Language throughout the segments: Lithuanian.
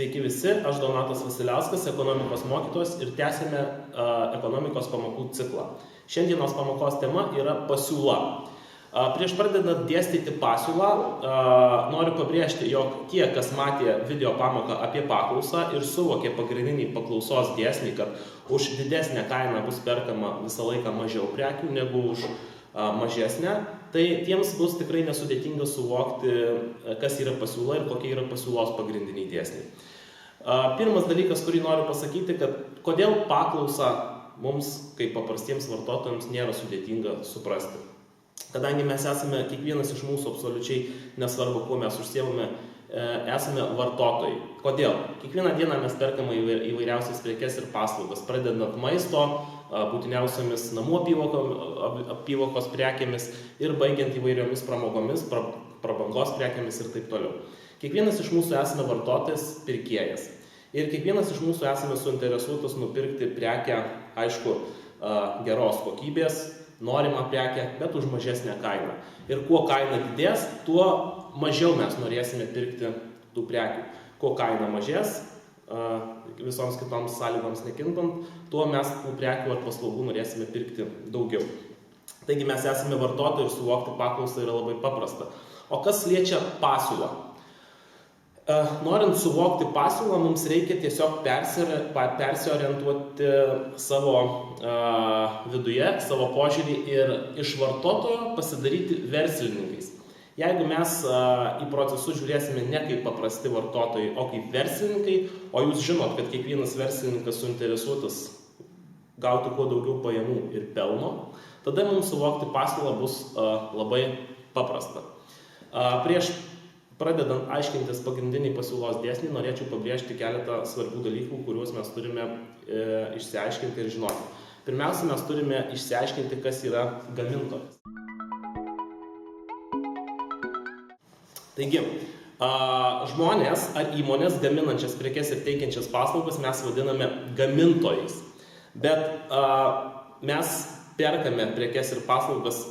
Sveiki visi, aš Donatas Vasiliauskas, ekonomikos mokytojas ir tęsime ekonomikos pamokų ciklą. Šiandienos pamokos tema yra pasiūla. Prieš pradedant dėstyti pasiūlą, noriu pabrėžti, jog tie, kas matė video pamoką apie paklausą ir suvokė pagrindinį paklausos dėsnį, kad už didesnę kainą bus perkama visą laiką mažiau prekių negu už mažesnę, tai tiems bus tikrai nesudėtinga suvokti, kas yra pasiūla ir kokie yra pasiūlos pagrindiniai dėsniai. Pirmas dalykas, kurį noriu pasakyti, kad kodėl paklausą mums, kaip paprastiems vartotojams, nėra sudėtinga suprasti. Kadangi mes esame, kiekvienas iš mūsų absoliučiai, nesvarbu, kuo mes užsiemame, esame vartotojai. Kodėl? Kiekvieną dieną mes perkame įvairiausias prekes ir paslaugas, pradedant maisto, būtiniausiamis namų apyvokos prekėmis ir baigiant įvairiomis pramogomis, prabangos prekėmis ir taip toliau. Kiekvienas iš mūsų esame vartotojas, pirkėjas. Ir kiekvienas iš mūsų esame suinteresuotas nupirkti prekę, aišku, geros kokybės, norimą prekę, bet už mažesnę kainą. Ir kuo kaina didės, tuo mažiau mes norėsime pirkti tų prekių. Kuo kaina mažės, visoms kitoms sąlygoms nekintant, tuo mes tų prekių ar paslaugų norėsime pirkti daugiau. Taigi mes esame vartotojai ir suvokti paklausą yra labai paprasta. O kas liečia pasiūlą? Norint suvokti pasiūlą, mums reikia tiesiog persiorientuoti savo viduje, savo požiūrį ir iš vartotojo pasidaryti verslininkais. Jeigu mes į procesus žiūrėsime ne kaip paprasti vartotojai, o kaip verslininkai, o jūs žinot, kad kiekvienas verslininkas suinteresuotas gauti kuo daugiau pajamų ir pelno, tada mums suvokti pasiūlą bus labai paprasta. Prieš pradedant aiškintis pagrindinį pasiūlos dėsnį, norėčiau pabrėžti keletą svarbių dalykų, kuriuos mes turime išsiaiškinti ir žinoti. Pirmiausia, mes turime išsiaiškinti, kas yra gamintojas. Taigi, žmonės ar įmonės gaminančias prekes ir teikiančias paslaugas mes vadiname gamintojais. Bet mes perkame prekes ir paslaugas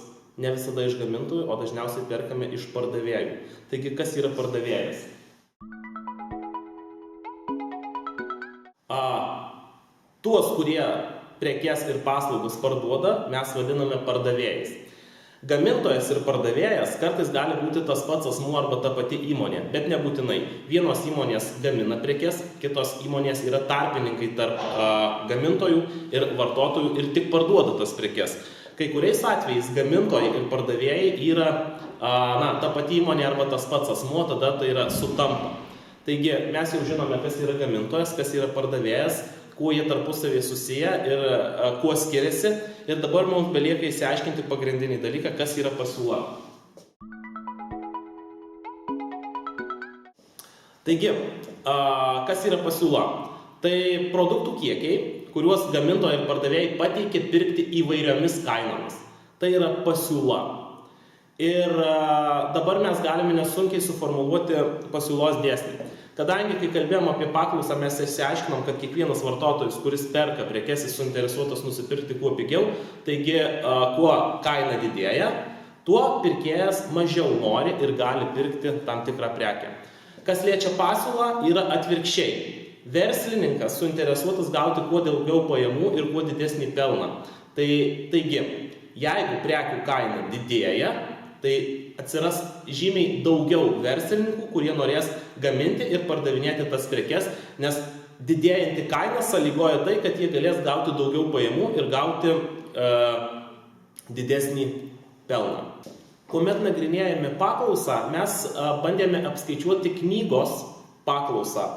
ne visada iš gamintojų, o dažniausiai perkame iš pardavėjų. Taigi, kas yra pardavėjas? Tuos, kurie prekes ir paslaugas parduoda, mes vadiname pardavėjais. Gamintojas ir pardavėjas kartais gali būti tas pats asmuo arba ta pati įmonė, bet nebūtinai. Vienos įmonės gamina prekes, kitos įmonės yra tarpininkai tarp gamintojų ir vartotojų ir tik parduoda tas prekes. Kai kuriais atvejais gamintojai ir pardavėjai yra ta pati įmonė arba tas pats asmuo, tada tai yra sutampa. Taigi mes jau žinome, kas yra gamintojas, kas yra pardavėjas, kuo jie tarpusavėje susiję ir kuo skiriasi. Ir dabar mums belieka išsiaiškinti pagrindinį dalyką, kas yra pasiūla. Taigi, kas yra pasiūla? Tai produktų kiekiai, kuriuos gamintojai ir pardavėjai pateikia pirkti įvairiomis kainomis. Tai yra pasiūla. Ir dabar mes galime nesunkiai suformuluoti pasiūlos dėsnį. Kadangi, kai kalbėjom apie paklausą, mes išsiaiškinom, kad kiekvienas vartotojas, kuris perka prekes, jis suinteresuotas nusipirkti kuo pigiau, taigi kuo kaina didėja, tuo pirkėjas mažiau nori ir gali pirkti tam tikrą prekę. Kas liečia pasiūlą, yra atvirkščiai. Verslininkas suinteresuotas gauti kuo daugiau pajamų ir kuo didesnį pelną. Taigi, jeigu prekių kaina didėja, tai atsiras žymiai daugiau verslininkų, kurie norės gaminti ir pardavinėti tas prekes, nes didėjanti kaina sąlygoja tai, kad jie galės gauti daugiau pajamų ir gauti didesnį pelną. Kuomet nagrinėjame paklausą, mes bandėme apskaičiuoti knygos paklausą.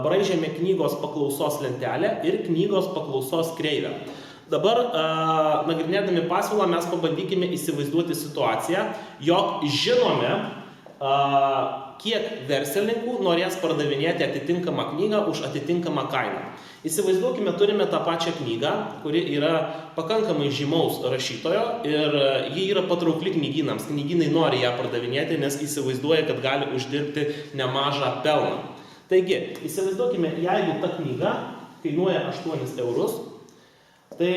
Braižėme knygos paklausos lentelę ir knygos paklausos kreivę. Dabar, nagrinėdami pasiūlą, mes pabandykime įsivaizduoti situaciją, jog žinome, kiek verslininkų norės pardavinėti atitinkamą knygą už atitinkamą kainą. Įsivaizduokime, turime tą pačią knygą, kuri yra pakankamai žymaus rašytojo ir ji yra patraukli knygynams. Knygynai nori ją pardavinėti, nes įsivaizduoja, kad gali uždirbti nemažą pelną. Taigi, įsivaizduokime, jeigu ta knyga kainuoja 8 eurus, tai,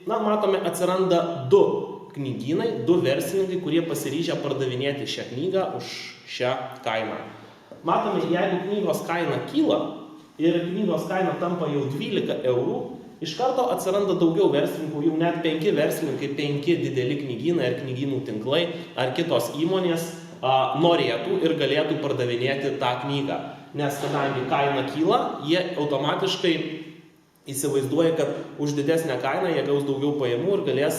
matome, atsiranda 2 knygynai, 2 verslininkai, kurie pasiryžę pardavinėti šią knygą už šią kainą. matome, jeigu knygos kaina kyla ir knygos kaina tampa jau 12 eurų, iš karto atsiranda daugiau verslininkų, jau net 5 verslininkai, 5 dideli knygynai ar knygynų tinklai ar kitos įmonės norėtų ir galėtų pardavinėti tą knygą. Nes kadangi kaina kyla, jie automatiškai įsivaizduoja, kad už didesnę kainą jie gaus daugiau pajamų ir galės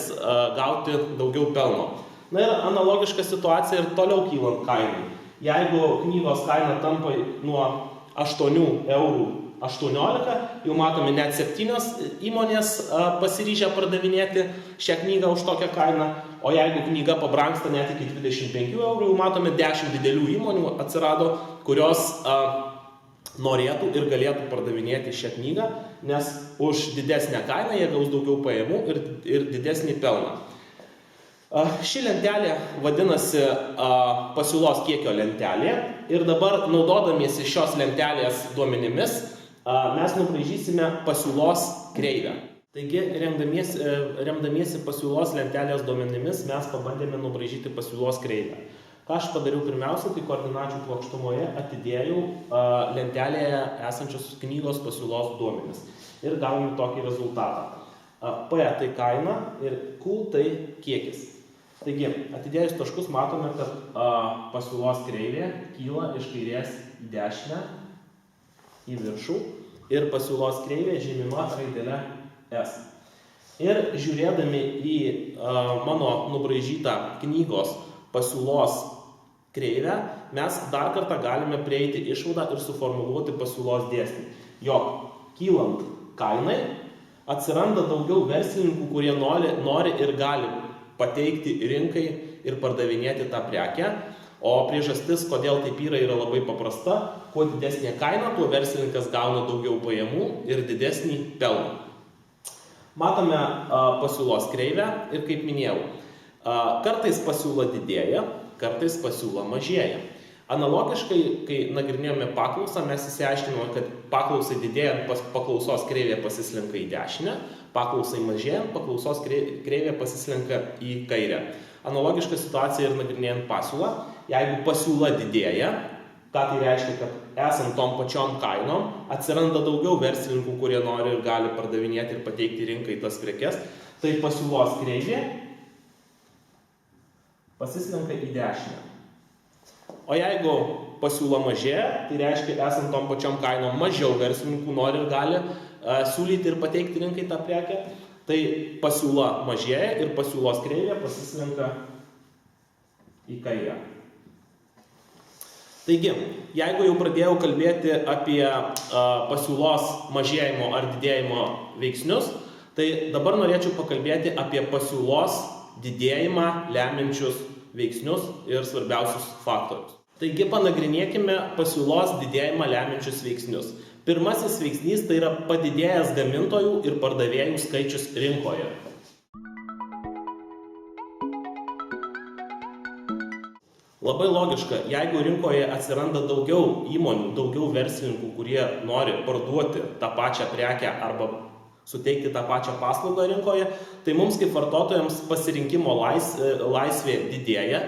gauti daugiau pelno. Na ir analogiška situacija ir toliau kylant kainai. Jeigu knygos kaina tampa nuo 8 eurų 18, jau matome net 7 įmonės pasiryžę pardavinėti šią knygą už tokią kainą, o jeigu knyga pabrangsta net iki 25 eurų, jau matome 10 didelių įmonių atsirado, kurios norėtų ir galėtų pardavinėti šią knygą, nes už didesnę kainą jie gaus daugiau pajamų ir didesnį pelną. Ši lentelė vadinasi pasiūlos kiekio lentelė ir dabar naudodamiesi šios lentelės duomenimis mes nubraižysime pasiūlos kreivę. Taigi, remdamiesi pasiūlos lentelės duomenimis, mes pabandėme nubraižyti pasiūlos kreivę. Ką aš padariau pirmiausia, tai koordinačių plokštumoje atidėjau lentelėje esančios knygos pasiūlos duomenis. Ir gavome tokį rezultatą. P tai kaina ir Q tai kiekis. Taigi, atidėjus taškus matome, kad pasiūlos kreivė kyla iš kairės į dešinę, į viršų ir pasiūlos kreivė žymima raidele S. Ir žiūrėdami į mano nubraižytą knygos pasiūlos kreivę, mes dar kartą galime prieiti išvadą ir suformuluoti pasiūlos dėsnį. Jog kylant kainai atsiranda daugiau verslininkų, kurie nori ir gali pateikti rinkai ir pardavinėti tą prekę. O priežastis, kodėl taip yra labai paprasta. Kuo didesnė kaina, tuo verslininkas gauna daugiau pajamų ir didesnį pelną. Matome pasiūlos kreivę ir kaip minėjau, kartais pasiūla didėja, kartais pasiūla mažėja. Analogiškai, kai nagrinėjome paklausą, mes įsiaiškinome, kad paklausai didėjant paklausos kreivė pasislenka į dešinę, paklausai mažėjant paklausos kreivė pasislenka į kairę. Analogiška situacija ir nagrinėjant pasiūlą. Jeigu pasiūla didėja, ką tai reiškia, kad esant tom pačiom kainom atsiranda daugiau verslininkų, kurie nori ir gali pardavinėti ir pateikti rinkai tas prekes, tai pasiūlos kreivė pasislenka į dešinę. O jeigu pasiūla mažėja, tai reiškia, esant tom pačiom kainom mažiau verslininkų nori ir gali siūlyti ir pateikti rinkai tą prekę, tai pasiūla mažėja ir pasiūlos kreivė pasislenka į kairę. Taigi, jeigu jau pradėjau kalbėti apie pasiūlos mažėjimo ar didėjimo veiksnius, tai dabar norėčiau pakalbėti apie pasiūlos didėjimą lemiančius veiksnius ir svarbiausius faktorius. Taigi, panagrinėkime pasiūlos didėjimą lemiančius veiksnius. Pirmasis veiksnys tai yra padidėjęs gamintojų ir pardavėjų skaičius rinkoje. Labai logiška, jeigu rinkoje atsiranda daugiau įmonių, daugiau verslininkų, kurie nori parduoti tą pačią prekę arba suteikti tą pačią paslaugą rinkoje, tai mums kaip vartotojams pasirinkimo laisvė didėja,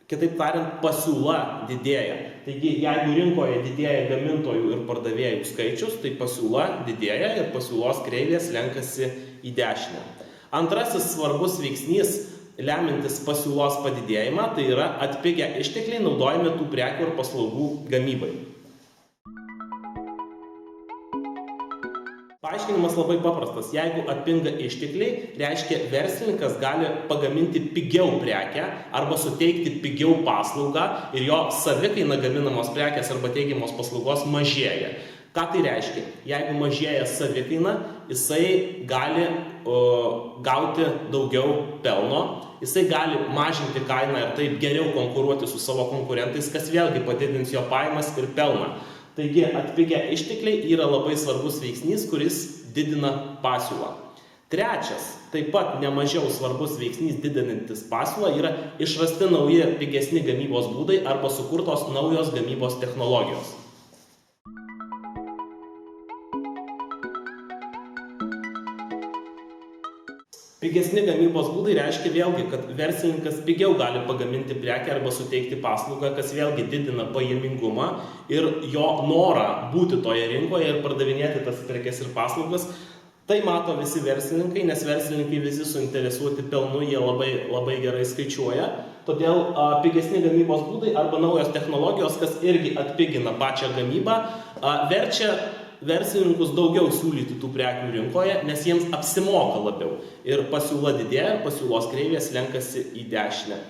kitaip tariant, pasiūla didėja. Taigi, jeigu rinkoje didėja gamintojų ir pardavėjų skaičius, tai pasiūla didėja ir pasiūlos kreivė slenkasi į dešinę. Antrasis svarbus veiksnys lemiantis pasiūlos padidėjimą, tai yra atpigę ištekliai naudojami tų prekių ir paslaugų gamybai. Paaiškinimas labai paprastas. Jeigu atpinga ištekliai, reiškia verslininkas gali pagaminti pigiau prekę arba suteikti pigiau paslaugą ir jo savikaina gaminamos prekės arba teigiamos paslaugos mažėja. Ką tai reiškia? Jeigu mažėja savikaina, jisai gali gauti daugiau pelno, jisai gali mažinti kainą ir taip geriau konkuruoti su savo konkurentais, kas vėlgi padidins jo pajamas ir pelną. Taigi atpigę ištekliai yra labai svarbus veiksnys, kuris didina pasiūlą. Trečias, taip pat nemažiau svarbus veiksnys didinantis pasiūlą yra išrasti nauji pigesni gamybos būdai arba sukurtos naujos gamybos technologijos. Pigesni gamybos būdai reiškia vėlgi, kad verslininkas pigiau gali pagaminti prekę arba suteikti paslaugą, kas vėlgi didina pajamingumą ir jo norą būti toje rinkoje ir pardavinėti tas prekes ir paslaugas. Tai mato visi verslininkai, nes verslininkai visi suinteresuoti pelnu, jie labai gerai skaičiuoja. Todėl pigesni gamybos būdai arba naujos technologijos, kas irgi atpigina pačią gamybą, verčia verslininkus daugiau siūlyti tų prekių rinkoje, nes jiems apsimoka labiau. Ir pasiūla didėja, pasiūlos kreivės lenkasi į dešinę.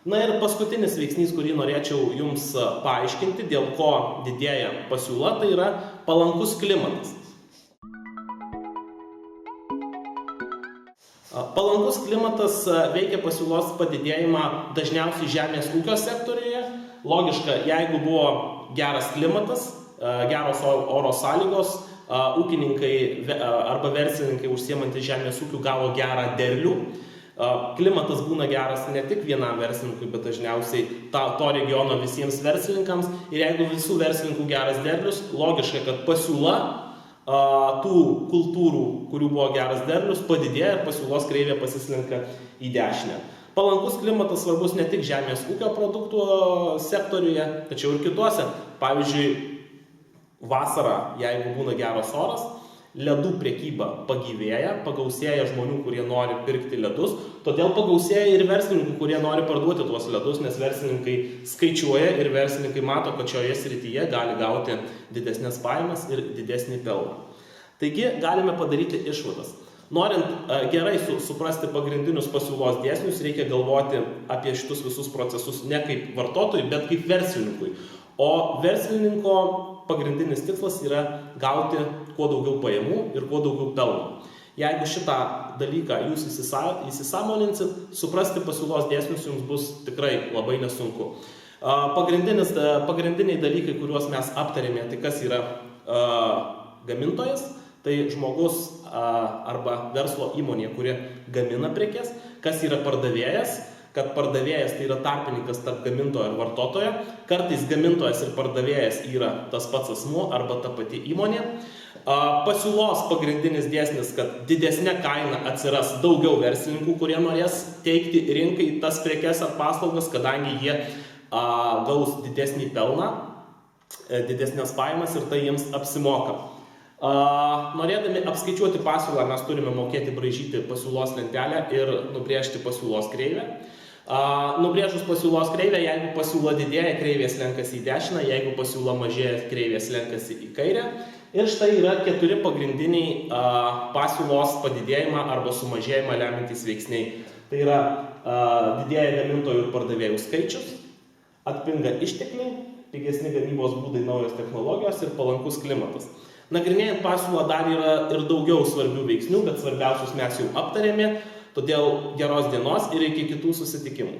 Na ir paskutinis veiksnys, kurį norėčiau jums paaiškinti, dėl ko didėja pasiūla, tai yra palankus klimatas. Palankus klimatas veikia pasiūlos padidėjimą dažniausiai žemės ūkio sektoriuje. Logiška, jeigu buvo geras klimatas, geros oro sąlygos, ūkininkai arba verslininkai užsiemantys žemės ūkiu gavo gerą derlių. Klimatas būna geras ne tik vienam verslininkui, bet dažniausiai to regiono visiems verslininkams. Ir jeigu visų verslininkų geras derlius, logiška, kad pasiūla tų kultūrų, kurių buvo geras derlius, padidėja ir pasiūlos kreivė pasislenka į dešinę. Palankus klimatas svarbus ne tik žemės ūkio produktų sektoriuje, tačiau ir kituose. Pavyzdžiui, vasarą, jeigu būna geras oras, ledų prekyba pagyvėja, pagausėja žmonių, kurie nori pirkti ledus, todėl pagausėja ir verslininkų, kurie nori parduoti tuos ledus, nes verslininkai skaičiuoja ir verslininkai mato, kad šioje srityje gali gauti didesnės pajamas ir didesnį pelną. Taigi galime padaryti išvadas. Norint gerai suprasti pagrindinius pasiūlos dėsnius, reikia galvoti apie šitus visus procesus ne kaip vartotojui, bet kaip verslininkui. O verslininko pagrindinis tikslas yra gauti kuo daugiau pajamų ir kuo daugiau pelno. Jeigu šitą dalyką jūs įsisąmoninsit, suprasti pasiūlos dėsnius jums bus tikrai labai nesunku. Pagrindiniai dalykai, kuriuos mes aptarėme, tai kas yra gamintojas, tai žmogus arba verslo įmonė, kuri gamina prekes, kas yra pardavėjas, kad pardavėjas tai yra tarpininkas tarp gamintojo ir vartotojo, kartais gamintojas ir pardavėjas yra tas pats asmuo arba ta pati įmonė. Pasiūlos pagrindinis dėsnis, kad didesnė kaina atsiras daugiau verslininkų, kurie norės teikti rinkai tas prekes ar paslaugas, kadangi jie gaus didesnį pelną, didesnės pajamas ir tai jiems apsimoka. Norėdami apskaičiuoti pasiūlą, mes turime mokėti braižyti pasiūlos lentelę ir nubrėžti pasiūlos kreivę. Nubrėžus pasiūlos kreivę, jeigu pasiūla didėja, kreivės lenkasi į dešinę, jeigu pasiūla mažėja, kreivės lenkasi į kairę. Ir štai yra 4 pagrindiniai pasiūlos padidėjimą arba sumažėjimą lemiantys veiksniai. Tai yra didėja gamintojų ir pardavėjų skaičius, atpinga ištekliai, pigesni gamybos būdai, naujos technologijos ir palankus klimatas. Nagrinėjant pasiūlą dar yra ir daugiau svarbių veiksnių, bet svarbiausius mes jau aptarėme, todėl geros dienos ir iki kitų susitikimų.